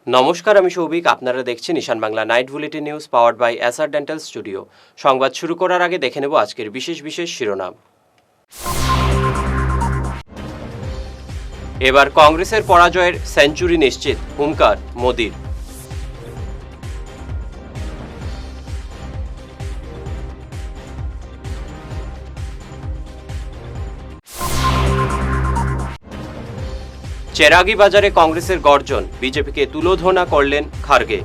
নমস্কার, আমি সৌভিক। আপনারা দেখছেন Ishan Bangla night bulletin news powered by SR dental studio. সংবাদ শুরু করার আগে দেখে নেব আজকের বিশেষ শিরোনাম। এবার কংগ্রেসের পরাজয়ের সেঞ্চুরি নিশ্চিত, হুঙ্কার মোদির। চেরাগি বাজারে কংগ্রেসের গর্জন, বিজেপিকে তুলোধনা করলেন খার্গে।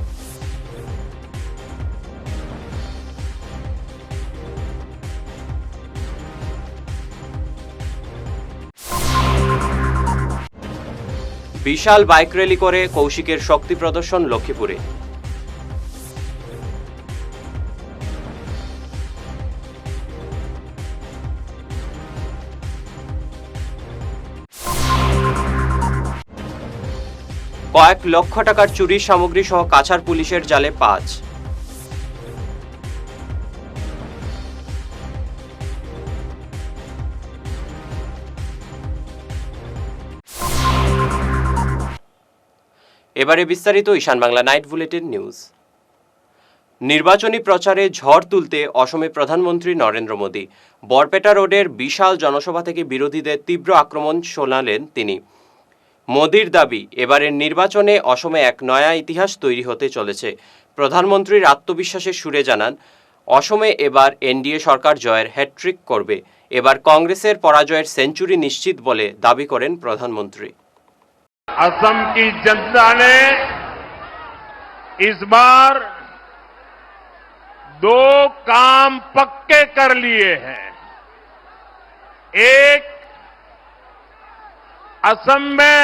বিশাল বাইক র্যালি করে কৌশিকের শক্তি প্রদর্শন লক্ষ্মীপুরে। কয়েক লক্ষ টাকার চুরির সামগ্রী সহ কাছাড় পুলিশের জালে 5। এবারে বিস্তারিত ঈশান বাংলা নাইট বুলেটিন নিউজ। নির্বাচনী প্রচারে ঝড় তুলতে অসমে প্রধানমন্ত্রী নরেন্দ্র মোদী। বরপেটা রোডের বিশাল জনসভা থেকে বিরোধীদের তীব্র আক্রমণ শোনালেন তিনি। মোদির দাবি, এবারের নির্বাচনে অসমে এক নয়া ইতিহাস তৈরি হতে চলেছে। প্রধানমন্ত্রীর আত্মবিশ্বাসের সুরে জানান, অসমে এবার এনডিএ সরকার জয়ের হ্যাট্রিক করবে। এবার কংগ্রেসের পরাজয়ের সেঞ্চুরি নিশ্চিত বলে দাবি করেন প্রধানমন্ত্রী। असम की जनता ने इस बार 2 काम पक्के कर लिए हैं। एक, असम में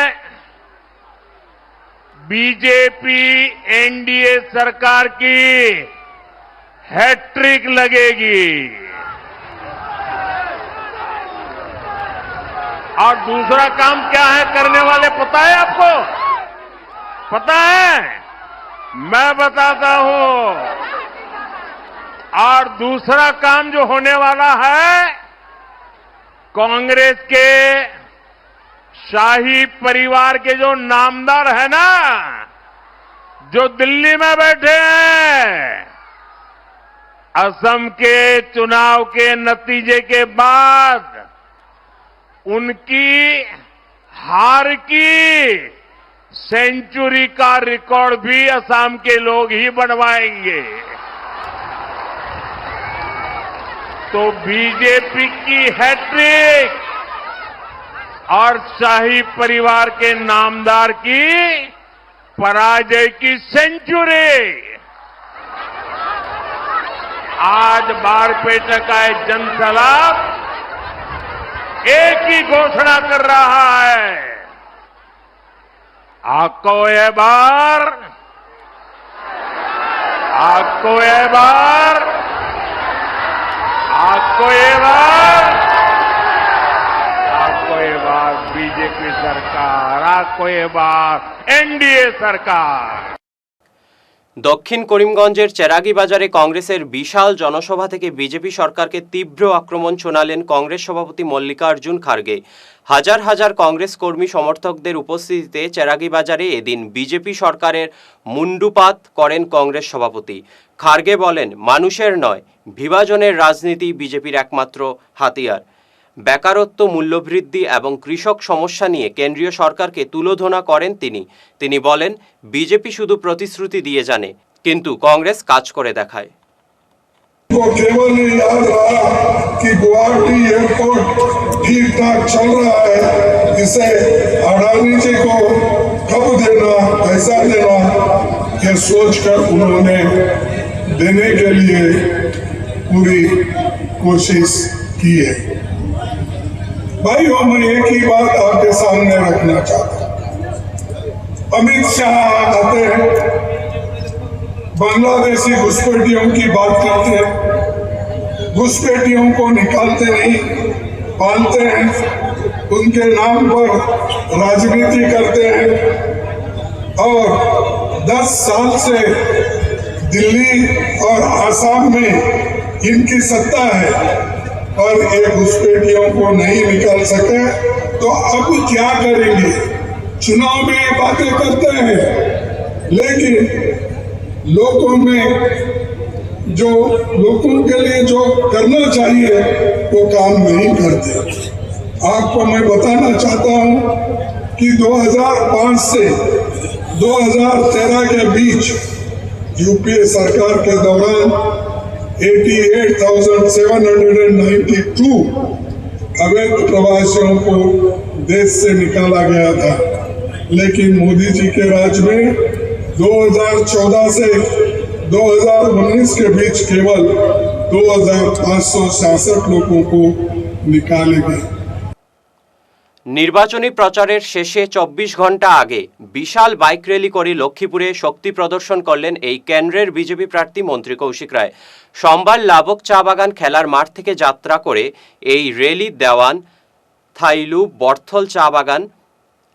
बीजेपी एनडीए सरकार की हैट्रिक लगेगी और दूसरा काम क्या है करने वाले, पता है आपको? पता है? मैं बताता हूं। और दूसरा काम जो होने वाला है, कांग्रेस के शाही परिवार के जो नामदार है ना, जो दिल्ली में बैठे हैं, असम के चुनाव के नतीजे के बाद उनकी हार की सेंचुरी का रिकॉर्ड भी असम के लोग ही बनवाएंगे। तो बीजेपी की हैट्रिक और शाही परिवार के नामदार की पराजय की सेंचुरी आज बारपेटा का जनसलाब एक ही घोषणा कर रहा है। आपको ये बार बीजेपी सरकार, आपको ये बार एनडीए सरकार। দক্ষিণ করিমগঞ্জের চেরাগি বাজারে কংগ্রেসের বিশাল জনসভা থেকে বিজেপি সরকারকে তীব্র আক্রমণ শোনালেন কংগ্রেস সভাপতি মল্লিকার্জুন খার্গে। হাজার হাজার কংগ্রেস কর্মী সমর্থকদের উপস্থিতিতে চেরাগি বাজারে এদিন বিজেপি সরকারের মুন্ডুপাত করেন কংগ্রেস সভাপতি। খার্গে বলেন, মানুষের নয়, বিভাজনের রাজনীতি বিজেপির একমাত্র হাতিয়ার। বেকারত্ব, মূল্যবৃদ্ধি এবং কৃষক সমস্যা নিয়ে কেন্দ্রীয় সরকারকে তুলোধনা করেন তিনি বলেন, বিজেপি শুধু প্রতিশ্রুতি দিয়ে জানে, কিন্তু কংগ্রেস কাজ করে দেখায়। केवल याद रहा कि गुवाहाटी एयरपोर्ट ठीक ठाक चल रहा है, इसे अडानी जी को कब देना, पैसा देना, ये सोचकर उन्होंने देने के लिए पूरी कोशिश की है। भाइयों, मैं एक ही बात आपके सामने रखना चाहता हूं। अमित शाह आते हैं, बांग्लादेशी घुसपैठियों की बात करते हैं, घुसपैठियों को निकालते नहीं, पालते हैं, उनके नाम पर राजनीति करते हैं। और 10 साल से दिल्ली और आसाम में इनकी सत्ता है और ये घुसपैठियों को नहीं निकाल सके, तो अब क्या करेंगे? चुनाव में बातें करते हैं, लेकिन लोगों में जो लोगों के लिए जो करना चाहिए वो काम नहीं करते। आपको मैं बताना चाहता हूं कि 2005 से 2013 के बीच यूपीए सरकार के दौरान 88,792 अवैध प्रवासियों को देश से निकाला गया था, लेकिन मोदी जी के राज में 2014 से 2019 के बीच केवल 2,566 लोगों को निकाले गए। নির্বাচনী প্রচারের শেষে ২৪ ঘন্টা আগে বিশাল বাইক র্যালি করে লক্ষ্মীপুরে শক্তি প্রদর্শন করলেন এই কেন্দ্রের বিজেপি প্রার্থী মন্ত্রী কৌশিক রায়। সোমবার লাবক চা বাগান খেলার মাঠ থেকে যাত্রা করে এই র্যালি দেওয়ান থাইলু বর্থল চা বাগান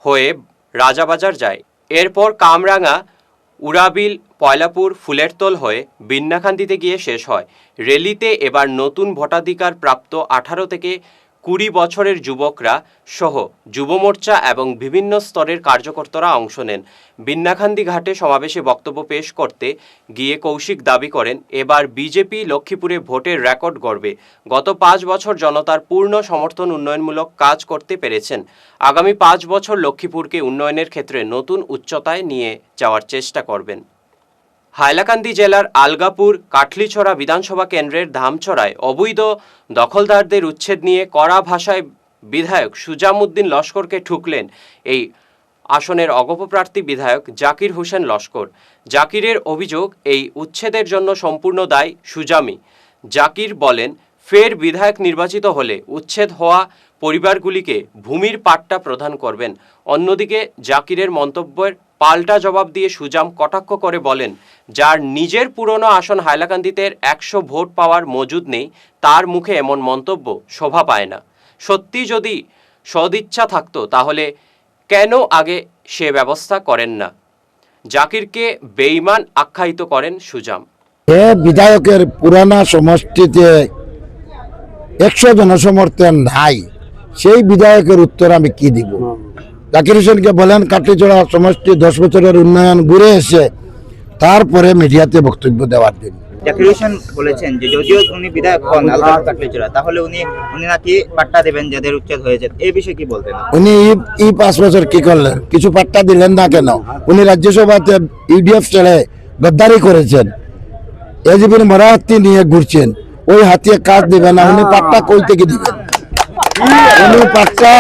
হয়ে রাজাবাজার যায়। এরপর কামরাঙ্গা উড়াবিল পয়লাপুর ফুলেরতল হয়ে বিন্নাখান্দিতে গিয়ে শেষ হয়। র্যালিতে এবার নতুন ভোটাধিকার প্রাপ্ত 18 থেকে 20 বছরের যুবকরা সহ যুব মোর্চা এবং বিভিন্ন স্তরের কার্যকর্তারা অংশ নেন। বিন্নাখান্দি ঘাটে সমাবেশে বক্তব্য পেশ করতে গিয়ে কৌশিক দাবি করেন, এবার বিজেপি লক্ষ্মীপুরে ভোটের রেকর্ড গড়বে। গত 5 বছর জনতার পূর্ণ সমর্থন উন্নয়নমূলক কাজ করতে পেরেছেন। আগামী 5 বছর লক্ষ্মীপুরকে উন্নয়নের ক্ষেত্রে নতুন উচ্চতায় নিয়ে যাওয়ার চেষ্টা করবেন। হাইলাকান্দি জেলার আলগাপুর কাটলিছড়া বিধানসভা কেন্দ্রের ধামছড়ায় অবৈধ দখলদারদের উচ্ছেদ নিয়ে কড়া ভাষায় বিধায়ক সুজামউদ্দিন লস্করকে ঠুকলেন এই আসনের অগপপ্রার্থী বিধায়ক জাকির হোসেন লস্কর। জাকিরের অভিযোগ, এই উচ্ছেদের জন্য সম্পূর্ণ দায়ী সুজামি। জাকির বলেন, ফের বিধায়ক নির্বাচিত হলে উচ্ছেদ হওয়া পরিবারগুলিকে ভূমির পাট্টা প্রদান করবেন। অন্যদিকে জাকিরের মন্তব্যের পাল্টা জবাব দিয়ে সুজাম কটাক্ষ করে বলেন, যার নিজের পুরনো আসন হাইলাকান্দিতে 100 ভোট পাওয়ার মজুদ নেই, তার মুখে এমন মন্তব্য শোভা পায় না। সত্যি যদি সদিচ্ছা থাকতো তাহলে কেন আগে সে ব্যবস্থা করেন না? জাকিরকে বেঈমান আখ্যায়িত করেন সুজাম। বিধায়কের পুরানা সমষ্টিতে 100 জনসমর্থন নাই, সেই বিধায়কের উত্তর আমি কি দিব? জাকির হোসেনকে বলেন কাটলিছড়া সমষ্টি 10 বছরের উন্নয়ন ঘুরে এসে তারপরে মিডিয়াতে বক্তব্য দেওয়ার দিন। জাকির হোসেন বলেছেন যে যদিও উনি বিধায়ক হন আলগাপুর কাটলিছড়া, তাহলে উনি নাকি পাট্টা দেবেন যাদের উচ্ছেদ হয়েছে। এই বিষয়ে কি বলতেন? উনি 5 বছর কি করলেন? কিছু পাট্টা দিলেন না কেন? উনি রাজ্যসভাতে ইউডিএফ ছেড়ে গদ্দারি করেছেন, এজিবির মরা হাতি নিয়ে ঘুরছেন, ওই হাতিয়ে কাজ দিবেন না, উনি পাট্টা কই থেকে দিবেন? উনি পাট্টা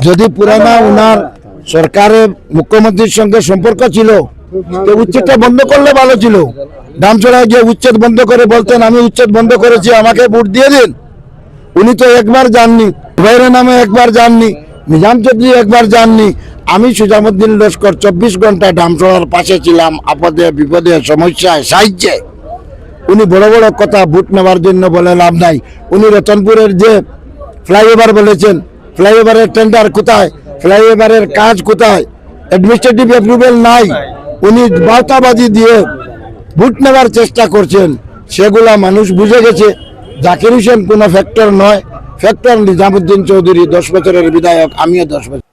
যদি পুরানা উনার সরকারের মুখ্যমন্ত্রীর সঙ্গে সম্পর্ক ছিল তো উচ্ছেদটা বন্ধ করলে ভালো ছিল। ধামছড়ায় গিয়ে উচ্ছেদ বন্ধ করে বলতেন, আমি উচ্ছেদ বন্ধ করেছি, আমাকে ভোট দিয়ে দিন। উনি তো একবার যাননি, ভাইয়ের নামে একবার যাননি, নিজাম চৌধুরী একবার যাননি। আমি সুজামউদ্দিন লস্কর 24 ঘন্টা ধামছড়ার পাশে ছিলাম, আপদে বিপদে সমস্যায় সাহায্যে। উনি বড় বড় কথা ভোট নেওয়ার জন্য বলে লাভ নাই। উনি রতনপুরের যে ফ্লাইওভার বলেছেন, ফ্লাইওভারের টেন্ডার কোথায়? ফ্লাইওভারের কাজ কোথায়? অ্যাডমিনিস্ট্রেটিভ অ্যাপ্রুভেল নাই। উনি বার্তাবাজি দিয়ে ভোট নেওয়ার চেষ্টা করছেন, সেগুলা মানুষ বুঝে গেছে। জাকির হোসেন কোনো ফ্যাক্টর নয়, ফ্যাক্টর নিজামউদ্দিন চৌধুরী 10 বছরের বিধায়ক, আমিও 10 বছর।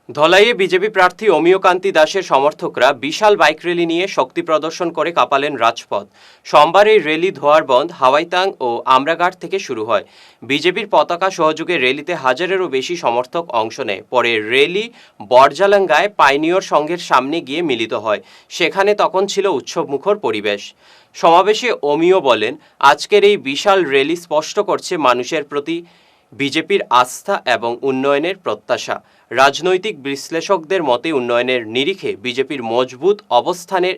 ধলাইয়ে বিজেপি প্রার্থী অমিয়কান্তি দাসের সমর্থকরা বিশাল বাইক র্যালি নিয়ে শক্তি প্রদর্শন করে কাঁপালেন রাজপথ। সোমবার এই র্যালি ধোয়ারবন্দ, হাওয়াইতাং ও আমরাঘাট থেকে শুরু হয়। বিজেপির পতাকা সহযোগে র্যালিতে হাজারেরও বেশি সমর্থক অংশ নেয়। পরে র্যালি বরজালাঙ্গায় পাইনিয়র সংঘের সামনে গিয়ে মিলিত হয়। সেখানে তখন ছিল উৎসবমুখর পরিবেশ। সমাবেশে অমিয় বলেন, আজকের এই বিশাল র্যালি স্পষ্ট করছে মানুষের প্রতি বিজেপির আস্থা এবং উন্নয়নের প্রত্যাশা। রাজনৈতিক বিশ্লেষকদের মতে উন্নয়নের নিরিখে বিজেপির মজবুত অবস্থানের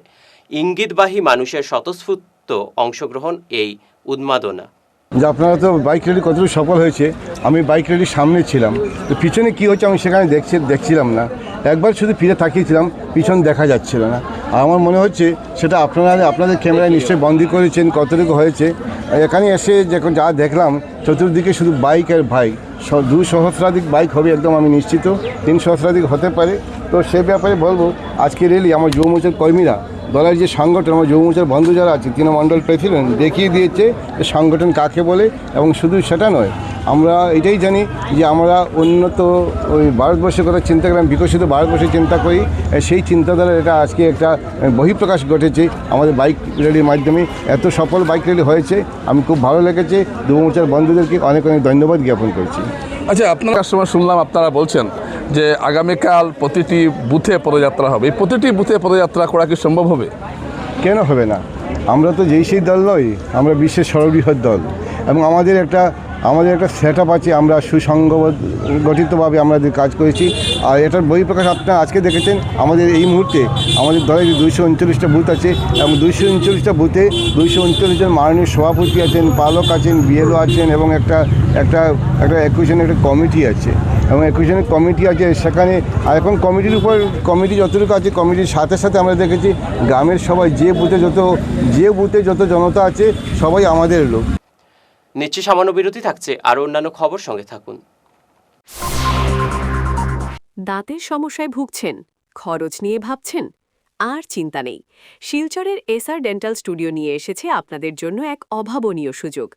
ইঙ্গিতবাহী মানুষের স্বতঃস্ফূর্ত অংশগ্রহণ এই উন্মাদনা। যে আপনারা তো বাইক র্যালি কতটুকু সফল হয়েছে, আমি বাইক র্যালির সামনে ছিলাম, তো পিছনে কী হচ্ছে আমি সেখানে দেখছিলাম না। একবার শুধু ফিরে তাকিয়েছিলাম, পিছন দেখা যাচ্ছিল না। আর আমার মনে হচ্ছে সেটা আপনাদের ক্যামেরায় নিশ্চয়ই বন্দি করেছেন, কতটুকু হয়েছে। এখানে এসে যখন যা দেখলাম চতুর্দিকে শুধু বাইক আর বাইক, 2 সহস্রাধিক বাইক হবে একদম আমি নিশ্চিত, 3 সহস্রাধিক হতে পারে। তো সে ব্যাপারে বলবো আজকে র্যালি আমার যুব মোর্চার কর্মীরা দলের যে সংগঠন আমার যুব মোর্চার বন্ধু যারা আছে তৃণমণ্ডল প্রেসিডেন্ট দেখিয়ে দিয়েছে যে সংগঠন কাকে বলে। এবং শুধু সেটা নয়, আমরা এটাই জানি যে আমরা উন্নত ওই ভারতবর্ষের কথা চিন্তা করলাম, বিকশিত ভারতবর্ষের চিন্তা করি। সেই চিন্তাধারার এটা আজকে একটা বহিঃপ্রকাশ ঘটেছে আমাদের বাইক র্যালির মাধ্যমে। এত সফল বাইক র্যালি হয়েছে, আমি খুব ভালো লেগেছে। যুব মোর্চার বন্ধুদেরকে অনেক অনেক ধন্যবাদ জ্ঞাপন করছি। আচ্ছা, আপনার সময় শুনলাম আপনারা বলছেন যে আগামীকাল প্রতিটি বুথে পদযাত্রা হবে। এই প্রতিটি বুথে পদযাত্রা করা কি সম্ভব হবে? কেন হবে না? আমরা তো সেই দল নই, আমরা বিশ্বের সর্ববৃহৎ দল এবং আমাদের একটা সেট আপ আছে। আমরা সুসংগঠিতভাবে আমাদের কাজ করেছি। আর এটার বহিঃপ্রকাশ আপনারা আজকে দেখেছেন। আমাদের এই মুহূর্তে আমাদের দলে যে 239টা বুথ আছে এবং 239টা বুথে 239 জন মাননীয় সভাপতি আছেন, পালক আছেন, বিএলও আছেন এবং একটা একুশনের একটা কমিটি আছে এবং একুশনের কমিটি আছে সেখানে। আর এখন কমিটি যতটুকু আছে, কমিটির সাথে সাথে আমরা দেখেছি গ্রামের সবাই যে বুথে যত জনতা আছে সবাই আমাদের লোক। নিশ্চয়ই সামান্য বিরতি থাকছে, আরও অন্যান্য খবর সঙ্গে থাকুন। দাঁতের সমস্যায় ভুগছেন, খরচ নিয়ে ভাবছেন, আর চিন্তা নেই। শিলচরের এসআর ডেন্টাল স্টুডিও নিয়ে এসেছে আপনাদের জন্য এক অভাবনীয় সুযোগ।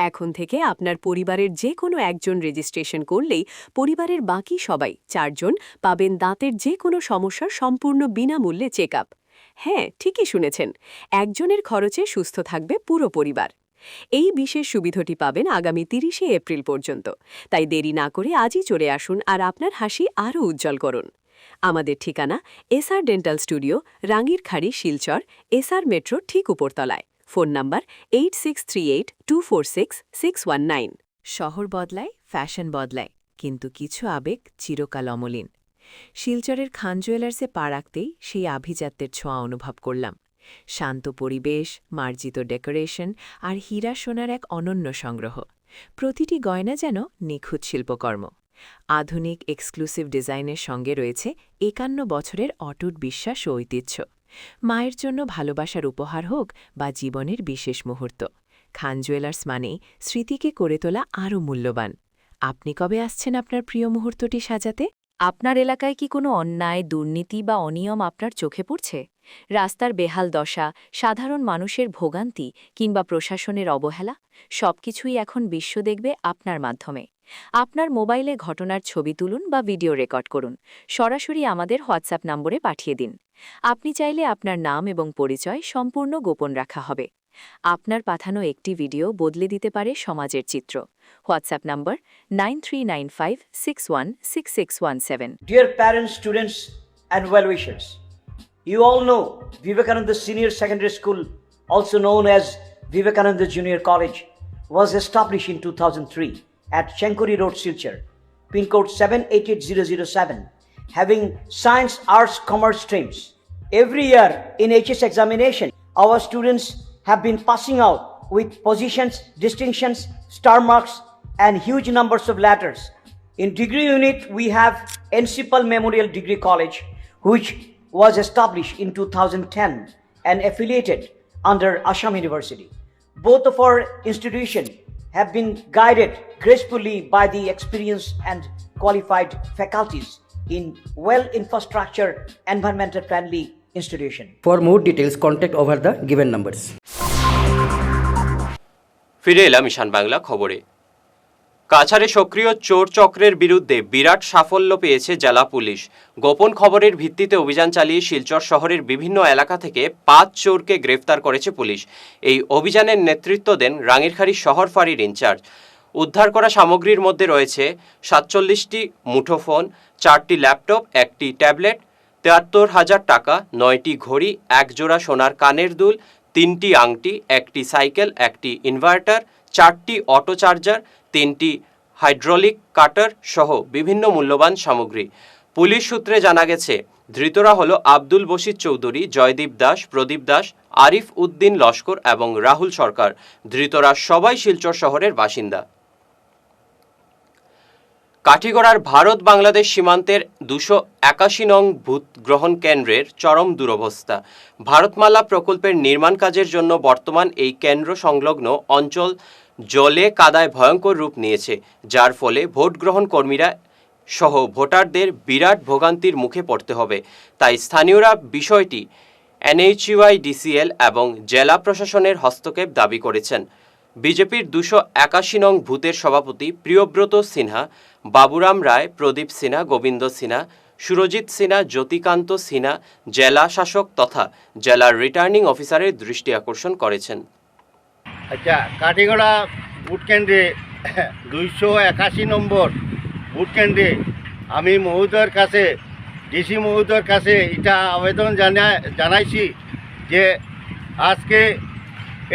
এখন থেকে আপনার পরিবারের যে কোনো একজন রেজিস্ট্রেশন করলেই পরিবারের বাকি সবাই 4 জন পাবেন দাঁতের যে কোনো সমস্যার সম্পূর্ণ বিনামূল্যে চেক আপ। হ্যাঁ, ঠিকই শুনেছেন, একজনের খরচে সুস্থ থাকবে পুরো পরিবার। এই বিশেষ সুবিধাটি পাবেন আগামী 30শে এপ্রিল পর্যন্ত। তাই দেরি না করে আজই চলে আসুন আর আপনার হাসি আরও উজ্জ্বল করুন। আমাদের ঠিকানা SR dental studio, Rangirkhari, Silchar, SR metro ঠিক উপরতলায়। Phone number 8638246619। শহর বদলায়, ফ্যাশন বদলায়, কিন্তু কিছু আবেগ চিরকাল অমলিন। শিলচরের খান জুয়েলার্সে পা রাখতেই সেই আভিজাত্যের ছোঁয়া অনুভব করলাম। শান্ত পরিবেশ, মার্জিত ডেকোরেশন আর হীরা সোনার এক অনন্য সংগ্রহ। প্রতিটি গয়না যেন নিখুঁত শিল্পকর্ম। আধুনিক এক্সক্লুসিভ ডিজাইনের সঙ্গে রয়েছে 51 বছরের অটুট বিশ্বাস ও ঐতিহ্য। মায়ের জন্য ভালোবাসার উপহার হোক বা জীবনের বিশেষ মুহূর্ত, খান জুয়েলার্স মানেই স্মৃতিকে করে তোলা আরও মূল্যবান। আপনি কবে আসছেন আপনার প্রিয় মুহূর্তটি সাজাতে? আপনার এলাকায় কি কোনো অন্যায়, দুর্নীতি বা অনিয়ম আপনার চোখে পড়ছে? রাস্তার বেহাল দশা, সাধারণ মানুষের ভোগান্তি কিংবা প্রশাসনের অবহেলা, সবকিছুই এখন বিশ্ব দেখবে আপনার মাধ্যমে। আপনার মোবাইলে ঘটনার ছবি তুলুন বা ভিডিও রেকর্ড করুন, সরাসরি আমাদের হোয়াটসঅ্যাপ নম্বরে পাঠিয়ে দিন। আপনি চাইলে আপনার নাম এবং পরিচয় সম্পূর্ণ গোপন রাখা হবে। আপনার পাঠানো একটি ভিডিও বদলে দিতে পারে সমাজের চিত্র। WhatsApp number 9395616617। Dear parents, students, and well-wishers, you all know Vivekananda Senior Secondary School, also known as Vivekananda Junior College, was established in 2003 at Chenkuri Road, Silchar, pin code 788007, having science, arts, commerce streams. Every year in HS examination, our students have been passing out with positions, distinctions, star marks, and huge numbers of letters. In degree unit, we have Encipal Memorial Degree College, which was established in 2010 and affiliated under Assam University. Both of our institutions have been guided gracefully by the experienced and qualified faculties in well-infrastructure, environmental-friendly institution. For more details, contact over the given numbers. ফিরে এলাম ঈশান বাংলা খবরে। কাছাড়ে সক্রিয় চোর চক্রের বিরুদ্ধে বিরাট সাফল্য পেয়েছে জেলা পুলিশ। গোপন খবরের ভিত্তিতে অভিযান চালিয়ে শিলচর শহরের বিভিন্ন এলাকা থেকে 5 চোরকে গ্রেফতার করেছে পুলিশ। এই অভিযানের নেতৃত্ব দেন রাঙ্গিরখাড়ি শহর ফাঁড়ির ইনচার্জ। উদ্ধার করা সামগ্রীর মধ্যে রয়েছে 47টি মুঠোফোন, 4টি ল্যাপটপ, 1টি ট্যাবলেট, 73,000 টাকা, 9টি ঘড়ি, 1 জোড়া সোনার কানের দুল, 3টি আংটি, 1টি সাইকেল, 1টি ইনভার্টার, 4টি অটো চার্জার, 3টি হাইড্রোলিক কাটার সহ বিভিন্ন মূল্যবান সামগ্রী। পুলিশ সূত্রে জানা গেছে ধৃতরা হল আব্দুল বশির চৌধুরী, জয়দীপ দাস, প্রদীপ দাস, আরিফ উদ্দিন লস্কর এবং রাহুল সরকার। ধৃতরা সবাই শিলচর শহরের বাসিন্দা। কাঠিগড়ার ভারত বাংলাদেশ সীমান্তের 281 নং ভূত গ্রহণ কেন্দ্রের চরম দুরবস্থা। ভারতমালা প্রকল্পের নির্মাণ কাজের জন্য বর্তমান এই কেন্দ্র সংলগ্ন অঞ্চল জলে কাদায় ভয়ঙ্কর রূপ নিয়েছে, যার ফলে ভোট গ্রহণ কর্মীরা সহ ভোটারদের বিরাট ভোগান্তির মুখে পড়তে হবে। তাই স্থানীয়রা বিষয়টি NHUI-DCL এবং জেলা প্রশাসনের হস্তক্ষেপ দাবি করেছেন। বিজেপির 281 নং বুথের সভাপতি প্রিয়ব্রত সিনহা, বাবুরাম রায়, প্রদীপ সিনহা, গোবিন্দ সিনহা, সুরজিৎ সিনহা, জ্যোতিকান্ত সিনহা জেলা শাসক তথা জেলার রিটার্নিং অফিসারের দৃষ্টি আকর্ষণ করেছেন। আচ্ছা, কাঠিগড়া ভোট কেন্দ্রে 281 নম্বর ভোট কেন্দ্রে আমি মহোদয়ের কাছে, ডিসি মহোদয়ের কাছে এটা আবেদন জানাইছি যে আজকে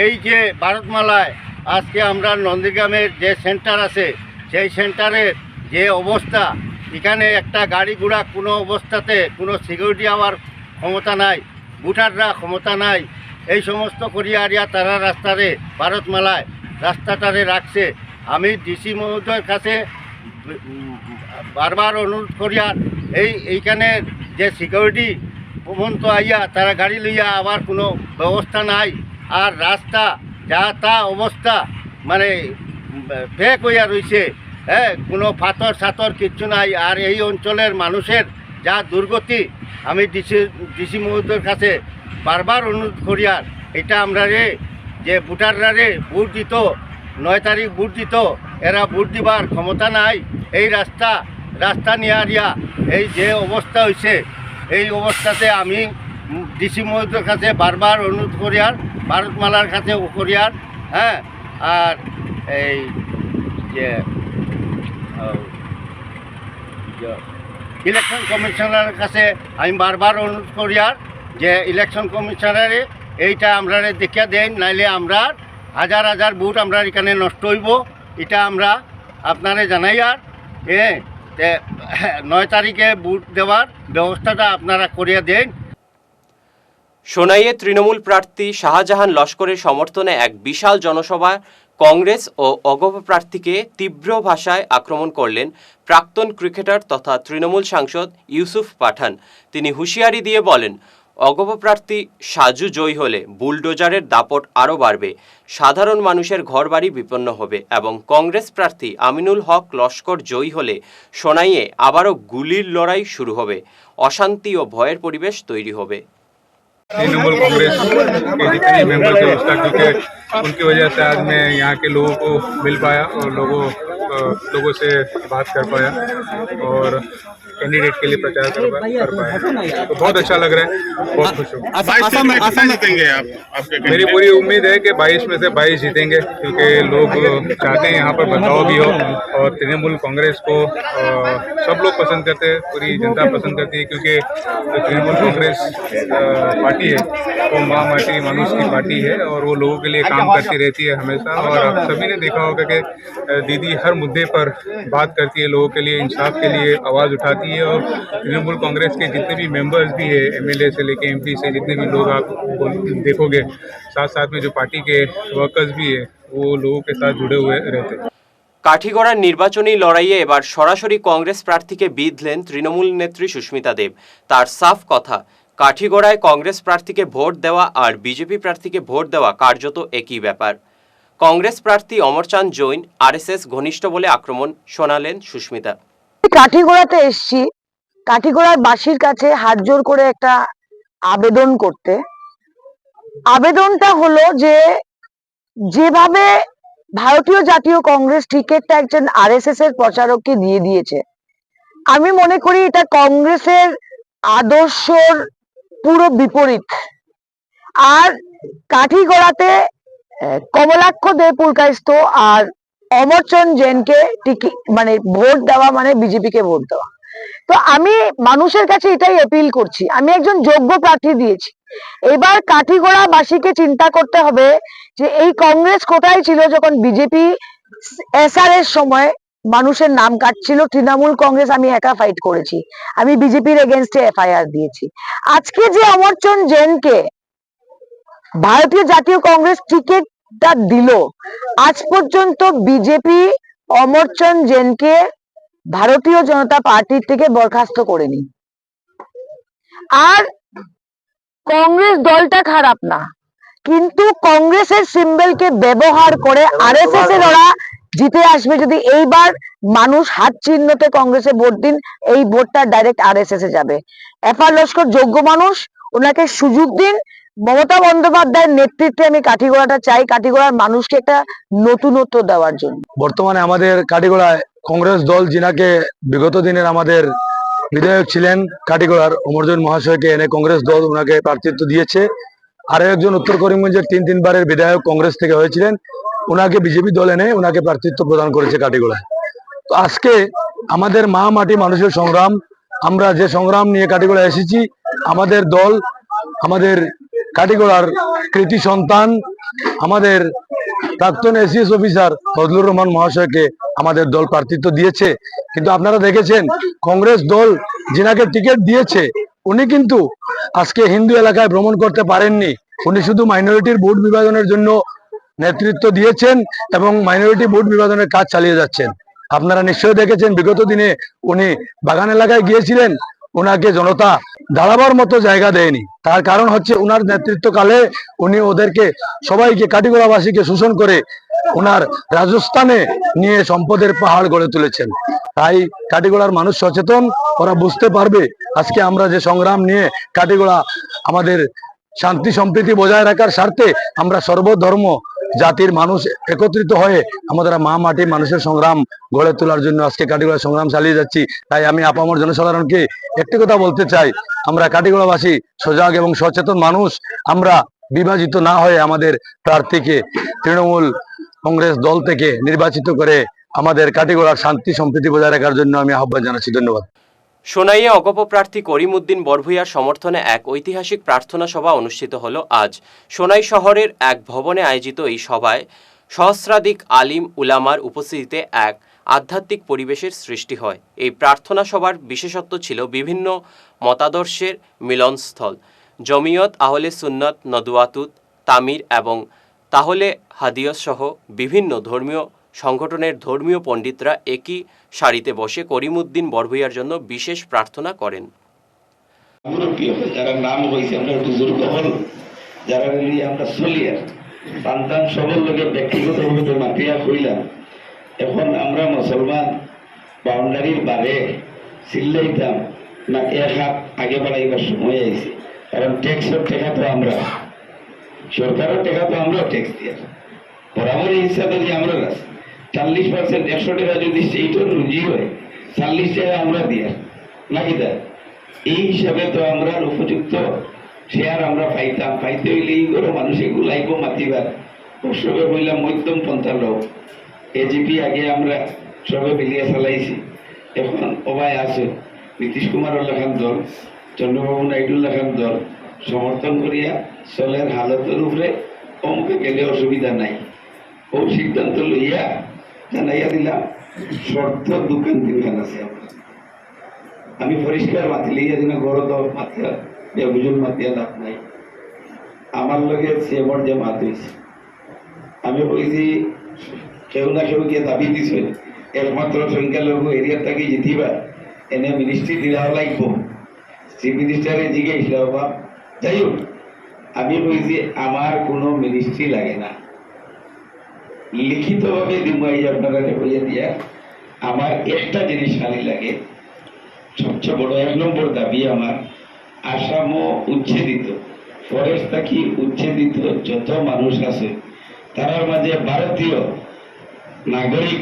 এই যে ভারতমালায় আজকে আমরা নন্দীগ্রামের যে সেন্টার আছে সেই সেন্টারের যে অবস্থা, এখানে একটা গাড়ি ঘোড়া কোনো অবস্থাতে কোনো সিকিউরিটি হওয়ার ক্ষমতা নাই, ভোটাররা ক্ষমতা নাই, এই সমস্ত করিয়া তারা রাস্তারে ভারতমালায় রাস্তাটারে রাখছে। আমি ডিসি মহোদয়ের কাছে বারবার অনুরোধ করিয়া এইখানে যে সিকিউরিটি পর্যন্ত আইয়া তারা গাড়ি লইয়া আবার কোনো ব্যবস্থা নাই, আর রাস্তা যা তা অবস্থা মানে ফেক হইয়া রয়েছে, হ্যাঁ, কোনো পাথর সাথর কিচ্ছু নাই। আর এই অঞ্চলের মানুষের যা দুর্গতি, আমি ডিসি মহোদয়ের কাছে বারবার অনুরোধ করিয়ার এটা আমরা যে ভোটাররা ভোট দিত 9 তারিখ ভোট দিত, এরা ভোট দিবার ক্ষমতা নাই। এই রাস্তা নিয়ে এই যে অবস্থা হয়েছে, এই অবস্থাতে আমি ডিসি মহোদয়ের কাছে বারবার অনুরোধ করিয়ার, ভারতমালার কাছে করিয়ার, হ্যাঁ, আর এই যে ইলেকশন কমিশনারের কাছে আমি বারবার অনুরোধ করিয়ার যে ইলেকশন কমিশনারে এইটা আমরা দেখিয়া দেন, নাইলে আমরা হাজার হাজার ভোট আমরা এখানে নষ্ট হইব। এটা আমরা আপনারে জানাইয়ার 9 তারিখে ভোট দেওয়ার ব্যবস্থাটা আপনারা করিয়া দেন। সোনাইয়ে তৃণমূল প্রার্থী শাহজাহান লস্করের সমর্থনে এক বিশাল জনসভা কংগ্রেস ও অগপ প্রার্থীকে তীব্র ভাষায় আক্রমণ করলেন প্রাক্তন ক্রিকেটার তথা তৃণমূল সাংসদ ইউসুফ পাঠান। তিনি হুঁশিয়ারি দিয়ে বলেন, অগপ প্রার্থী সাজু জয়ী হলে বুলডোজারের দাপট আরও বাড়বে, সাধারণ মানুষের ঘরবাড়ি বিপন্ন হবে এবং কংগ্রেস প্রার্থী আমিনুল হক লস্কর জয়ী হলে সোনাইয়ে আবারও গুলির লড়াই শুরু হবে, অশান্তি ও ভয়ের পরিবেশ তৈরি হবে। तृणमूल कांग्रेस के जितने मेंबर थे उसका, क्योंकि उनकी वजह से आज मैं यहाँ के लोगों को मिल पाया और लोगों से बात कर पाया और कैंडिडेट के लिए प्रचार कर पाया, तो बहुत अच्छा लग रहा है, बहुत खुश हूँ। जीतेंगे आपके मेरी पूरी उम्मीद है कि 22 में से 22 जीतेंगे, क्योंकि लोग चाहते हैं यहाँ पर बदलाव भी हो और तृणमूल कांग्रेस को सब लोग पसंद करते हैं, पूरी जनता पसंद करती है, क्योंकि तृणमूल कांग्रेस पार्टी है वो माँ माटी मानुष की पार्टी है और वो लोगों के लिए काम करती रहती है हमेशा। और आप सभी ने देखा होगा कि दीदी हर मुद्दे पर बात करती है, लोगों के लिए इंसाफ के लिए आवाज़ उठाती है। और तृणमूल कांग्रेस के जितने भी मेंबर्स भी है, MLA से लेके MP से जितने भी लोग आप देखोगे, साथ साथ में जो पार्टी के वर्कर्स भी है वो लोगों के साथ जुड़े हुए रहते हैं। কাঠিগড়ার নির্বাচনী লড়াইয়ে এবার সরাসরি কংগ্রেস প্রার্থীকে বিঁধলেন তৃণমূল নেত্রী সুস্মিতা দেব। তার সাফ কথা, কাঠিগড়ায় কংগ্রেস প্রার্থীকে ভোট দেওয়া আর বিজেপি প্রার্থীকে ভোট দেওয়া কার্যত একই ব্যাপার। কংগ্রেস প্রার্থী অমরচাঁদ জৈন RSS ঘনিষ্ঠ বলে আক্রমণ শোনালেন সুস্মিতা। কাঠিগড়াতে এসছি কাঠিগড়ার বাসীর কাছে হাত জোর করে একটা আবেদন করতে। আবেদনটা হলো যে যেভাবে ভারতীয় জাতীয় কংগ্রেস টিকিটটা একজন RSS এর প্রচারককে দিয়ে দিয়েছে, আমি মনে করি এটা কংগ্রেসের আদর্শর পুরো বিপরীত। আর কাঠিগড়াতে কমলাক্ষ দে পুরকাইস্ত আর অমরচাঁদ জৈনকে মানে ভোট দেওয়া মানে বিজেপিকে ভোট দেওয়া। তো আমি মানুষের কাছে এটাই অ্যাপিল করছি, আমি একজন যোগ্য প্রার্থী দিয়েছি, এবার কাঠিগড়া বাসীকে চিন্তা করতে হবে যে এই কংগ্রেস কোথায় ছিল যখন বিজেপি SR এর সময় মানুষের নাম কাটছিল। তৃণমূল কংগ্রেস আমি একা ফাইট করেছি, আমি বিজেপির এগেনস্টে FIR দিয়েছি। আজকে যে অমরচাঁদ জৈনকে ভারতীয় জাতীয় কংগ্রেস টিকিটটা দিল, আজ পর্যন্ত বিজেপি অমরচাঁদ জৈনকে ভারতীয় জনতা পার্টির থেকে বরখাস্ত করেনি। আর কংগ্রেস দলটা খারাপ না, কিন্তু কংগ্রেসের সিম্বলকে ব্যবহার করে RSS এর ওরা জিতে আসবে। যদি এইবার মানুষ হাত চিহ্নতে কংগ্রেসে ভোট দিন, এই ভোটটা ডাইরেক্ট RSS এ যাবে। FR লস্কর যোগ্য মানুষ, ওনাকে সুযোগ দিন। মমতা বন্দ্যোপাধ্যায়ের নেতৃত্বে আমি কাঠিগোড়াটা চাই, কাঠিগোড়ার মানুষকে একটা নতুনত্ব দেওয়ার জন্য। বর্তমানে আমাদের কাঠিগোড়ায় কংগ্রেস দল, যিনাকে বিগত দিনের আমাদের বিধায়ক ছিলেন কাঠিগোড়ার অমরজন মহাশয়কে এনে কংগ্রেস দল ওনাকে প্রার্থিত্ব দিয়েছে। আরো একজন উত্তর করিমগঞ্জের 3 বারের বিধায়ক কংগ্রেস থেকে হয়েছিলেন, ওনাকে বিজেপি দল এনে ওনাকে প্রার্থিত্ব প্রদান করেছে কাঠিগোড়ায়। তো আজকে আমাদের মা মাটি মানুষের সংগ্রাম, আমরা যে সংগ্রাম নিয়ে কাঠিগোড়ায় এসেছি, আমাদের দল, আমাদের কাঠিগোড়ার কৃতি সন্তান, আমাদের প্রাক্তন এসিএস অফিসার ফজলুর রহমান মহাশয়কে আমাদের দল প্রার্থিত্ব দিয়েছে। কিন্তু আপনারা দেখেছেন কংগ্রেস দল যিনাকে টিকিট দিয়েছে উনি কিন্তু আজকে হিন্দু এলাকায় ভ্রমণ করতে পারেননি। উনি শুধু মাইনরিটির ভোট বিভাজনের জন্য নেতৃত্ব দিয়েছেন এবং মাইনরিটি ভোট বিভাজনের কাজ চালিয়ে যাচ্ছেন। আপনারা নিশ্চয়ই দেখেছেন বিগত দিনে উনি বাগান এলাকায় গিয়েছিলেন, ওনাকে জনতা দাঁড়াবার মতো জায়গা দেয়নি। তার কারণ হচ্ছে ওনার নেতৃত্বকালে উনি ওদেরকে সবাইকে কাঠিগোড়াবাসীকে শোষণ করে ওনার রাজস্থানে নিয়ে সম্পদের পাহাড় গড়ে তুলেছেন। তাই কাঠিগোড়ার মানুষ সচেতন, ওরা বুঝতে পারবে আজকে আমরা যে সংগ্রাম নিয়ে কাঠিগোড়া আমাদের শান্তি সম্প্রীতি বজায় রাখার স্বার্থে আমরা সর্বধর্ম জাতির মানুষ একত্রিত হয়ে আমাদের মা মাটি মানুষের সংগ্রাম গড়ে তোলার জন্য আজকে কাঠিগোড়া সংগ্রাম চালিয়ে যাচ্ছি। তাই আমি আপামর জনসাধারণকে একটি কথা বলতে চাই, আমরা কাঠিগোড়াবাসী সজাগ এবং সচেতন মানুষ, আমরা বিভাজিত না হয়ে আমাদের প্রার্থীকে তৃণমূল কংগ্রেস দল থেকে নির্বাচিত করে আমাদের কাঠিগোড়ার শান্তি সম্প্রীতি বজায় রাখার জন্য আমি আহ্বান জানাচ্ছি। ধন্যবাদ। সোনাইয়ে অগপ প্রার্থী করিমউদ্দিন বরভূয়ার সমর্থনে এক ঐতিহাসিক প্রার্থনা সভা অনুষ্ঠিত হল আজ। সোনাই শহরের এক ভবনে আয়োজিত এই সভায় সহস্রাধিক আলিম উলামার উপস্থিতিতে এক আধ্যাত্মিক পরিবেশের সৃষ্টি হয়। এই প্রার্থনা সভার বিশেষত্ব ছিল বিভিন্ন মতাদর্শের মিলনস্থল। জমিয়ত আহলে সুন্নত নদওয়াতুত তামির এবং তাহলে হাদিয়ত সহ বিভিন্ন ধর্মীয় সংগঠনের ধর্মীয় পণ্ডিতরা একই সারিতে বসে করিমউদ্দিন বরভূয়ার জন্য বিশেষ প্রার্থনা করেন। যারা নাম হয়েছে আমরা বুজুর্গ হল, যারা আমরা চলিয়ার সন্তান সবল লোকের ব্যক্তিগতভাবে তো মাতিয়া হইলাম। এখন আমরা মুসলমান বাউন্ডারির বারে চিল্লাইতাম না, এক হাত আগে বাড়াইবার সময় আইছে। কারণ ট্যাক্সের টাকা তো আমরা, সরকারের টাকা তো আমরাও ট্যাক্স দিয়ে বরাবরই হিসাবে যে আমরা 40% 100 টাকা যদি সেইটার রুজি হয় 40 টাকা আমরা দিয়া নাকি তা এই হিসাবে তো আমরা উপযুক্ত শেয়ার আমরা পাইতাম। পাইতে হইলে এই করে মানুষ এগুলাইব মাতিবার সবে হইলাম মধ্যম পন্থার লোক। এজিপি আগে আমরা সবে মিলিয়ে চালাইছি, এখন অবায় আছে নীতিশ কুমারের লেখান দল, চন্দ্রবাবু নাইডুর লেখান দল সমর্থন করিয়া চলের হালতের উপরে অমুকে গেলে অসুবিধা নাই। ও সিদ্ধান্ত লইয়া জানাইয়া দিলাম শর্ত দোকান দিবেন আছে। আমি পরিষ্কার মাতি লইয়া দিন গড় দল মাতিয়া বেবুজুল মাতিয়া লাভ নাই। আমার লগে সেবর যে মাত হয়েছে, আমি বলছি কেউ না কেউ গিয়ে দাবি দিছে একমাত্র সংখ্যালঘু এরিয়ার থেকে জিতিবা এনে মিনিস্ট্রি দিলাও লাগব। চিফ মিনিস্টারে জিজ্ঞেস বাবা যাই হোক, আমি বলছি আমার কোনো মিনিস্ট্রি লাগে না, লিখিতভাবে দিব আপনারা হইয়া দিয়া। আমার একটা জিনিস খালি লাগে, সবচেয়ে বড় 1 নম্বর দাবি আমার আসামও উচ্ছেদিত, ফরেস্ট থাকি উচ্ছেদিত যত মানুষ আছে তার মাঝে ভারতীয় নাগরিক,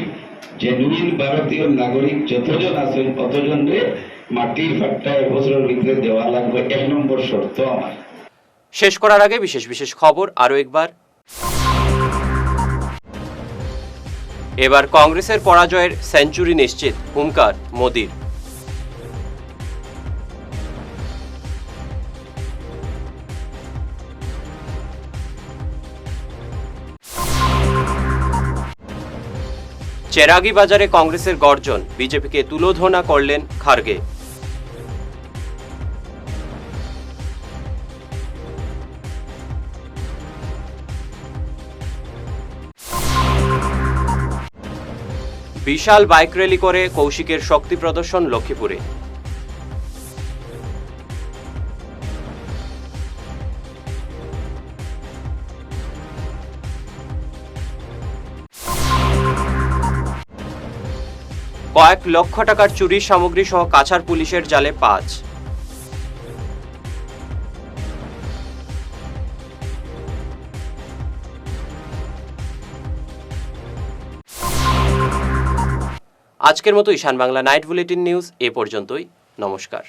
জেনুইন ভারতীয় নাগরিক যতজন আছেন ততজনরে মাটির ফাট্টা 1 বছরের ভিতরে দেওয়া লাগবে, 1 নম্বর শর্ত আমার। শেষ করার আগে বিশেষ বিশেষ খবর আরও একবার। এবার কংগ্রেসের পরাজয়ের সেঞ্চুরি নিশ্চিত, হুঙ্কার মোদির। চেরাগি বাজারে কংগ্রেসের গর্জন, বিজেপিকে তুলোধনা করলেন খার্গে। বিশাল বাইক র্যালি করে কৌশিকের শক্তি প্রদর্শন লক্ষ্মীপুরে। কয়েক লক্ষ টাকার চুরির সামগ্রী সহ কাছাড় পুলিশের জালে 5। আজকের মতো ঈশান বাংলা নাইট বুলেটিন নিউজ এ পর্যন্তই। নমস্কার।